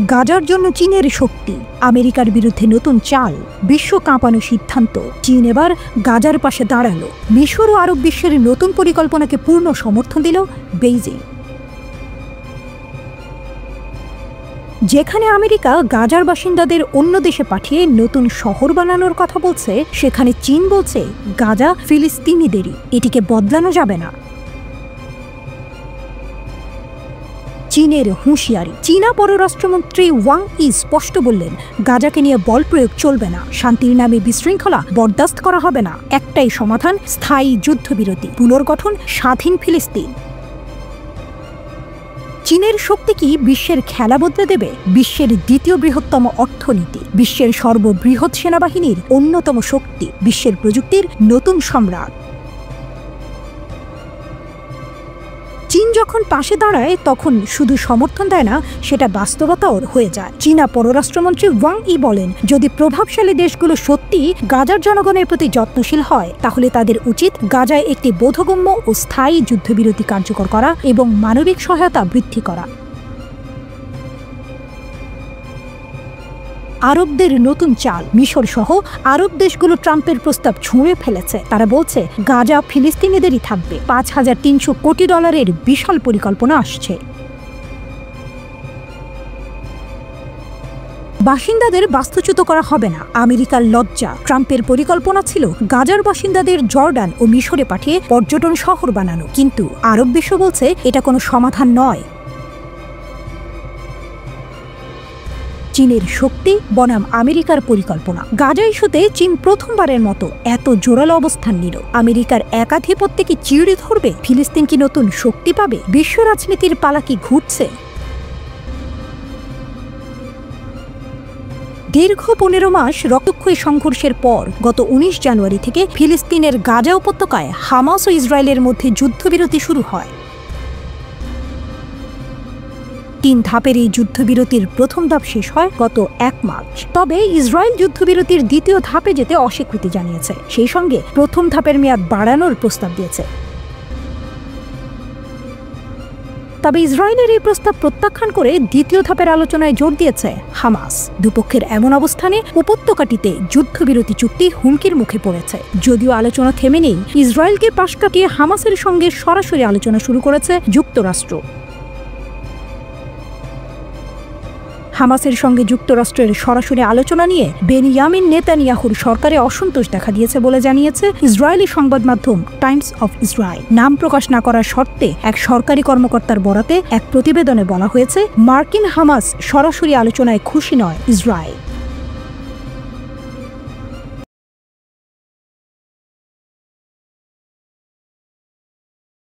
গাজার জন্য চীনের শক্তি, আমেরিকার বিরুদ্ধে নতুন চাল, বিশ্ব কাঁপানো সিদ্ধান্ত। চীন এবার গাজার পাশে দাঁড়ালো। মিশর ও আরব বিশ্বের নতুন পরিকল্পনাকে পূর্ণ সমর্থন দিল বেইজিং। যেখানে আমেরিকা গাজার বাসিন্দাদের অন্য দেশে পাঠিয়ে নতুন শহর বানানোর কথা বলছে, সেখানে চীন বলছে গাজা ফিলিস্তিনিদেরই, এটিকে বদলানো যাবে না। চীনের হুঁশিয়ারি। চীনা পররাষ্ট্রমন্ত্রী ওয়াং ই স্পষ্ট বললেন, গাজাকে নিয়ে বল প্রয়োগ চলবে না, শান্তির নামে বিশৃঙ্খলা বরদাস্ত করা হবে না। একটাই সমাধান, স্থায়ী যুদ্ধবিরতি, পুনর্গঠন, স্বাধীন ফিলিস্তিন। চীনের শক্তি কি বিশ্বের খেলা বদলে দেবে? বিশ্বের দ্বিতীয় বৃহত্তম অর্থনীতি, বিশ্বের সর্ববৃহৎ সেনাবাহিনীর অন্যতম শক্তি, বিশ্বের প্রযুক্তির নতুন সম্রাট। চীন যখন পাশে দাঁড়ায় তখন শুধু সমর্থন দেয় না, সেটা বাস্তবতাও হয়ে যায়। চীনা পররাষ্ট্রমন্ত্রী ওয়াং ই বলেন, যদি প্রভাবশালী দেশগুলো সত্যি গাজার জনগণের প্রতি যত্নশীল হয়, তাহলে তাদের উচিত গাজায় একটি বোধগম্য ও স্থায়ী যুদ্ধবিরতি কার্যকর করা এবং মানবিক সহায়তা বৃদ্ধি করা। আরবদের নতুন চাল। মিশর সহ আরব দেশগুলো ট্রাম্পের প্রস্তাব ছুঁড়ে ফেলেছে। তারা বলছে গাজা ফিলিস্তিনিদেরই থাকবে। $5,300 কোটি বিশাল পরিকল্পনা আসছে। বাসিন্দাদের বাস্তুচ্যুত করা হবে না, আমেরিকার লজ্জা। ট্রাম্পের পরিকল্পনা ছিল গাজার বাসিন্দাদের জর্ডান ও মিশরে পাঠিয়ে পর্যটন শহর বানানো, কিন্তু আরব বিশ্ব বলছে এটা কোনো সমাধান নয়। চীনের শক্তি বনাম আমেরিকার পরিকল্পনা। গাজা ইস্যুতে চীন প্রথমবারের মতো এত জোরালো অবস্থান নিল। আমেরিকার একাধিপত্যে কি চিড়ে ধরবে? ফিলিস্তিন কি নতুন শক্তি পাবে? বিশ্ব রাজনীতির পালা কি ঘুরছে? দীর্ঘ 15 মাস রক্তক্ষয়ী সংঘর্ষের পর গত 19 জানুয়ারি থেকে ফিলিস্তিনের গাজা উপত্যকায় হামাস ও ইসরায়েলের মধ্যে যুদ্ধবিরতি শুরু হয়। 3 ধাপের এই যুদ্ধবিরতির প্রথম ধাপ শেষ হয় গত 1 মার্চ। তবে ইসরায়েল যুদ্ধবিরতির দ্বিতীয় ধাপে যেতে অস্বীকৃতি জানিয়েছে, সেই সঙ্গে প্রথম ধাপের মেয়াদ বাড়ানোর প্রস্তাব দিয়েছে। তবে ইসরায়েলের এই প্রস্তাব প্রত্যাখ্যান করে দ্বিতীয় ধাপের আলোচনায় জোর দিয়েছে হামাস। দুপক্ষের এমন অবস্থানে উপত্যকাটিতে যুদ্ধবিরতি চুক্তি হুমকির মুখে পড়েছে। যদিও আলোচনা থেমে নেই, ইসরায়েলকে পাশ কাটিয়ে হামাসের সঙ্গে সরাসরি আলোচনা শুরু করেছে যুক্তরাষ্ট্র। হামাসের সঙ্গে যুক্তরাষ্ট্রের সরাসরি আলোচনা নিয়ে বেনিয়ামিন নেতানিয়াহুর সরকারে অসন্তোষ দেখা দিয়েছে বলে জানিয়েছে ইসরায়েলি সংবাদ মাধ্যম টাইমস অফ ইসরায়েল। নাম প্রকাশ না করার শর্তে এক সরকারি কর্মকর্তার বরাতে এক প্রতিবেদনে বলা হয়েছে, মার্কিন হামাস সরাসরি আলোচনায় খুশি নয় ইসরায়েল।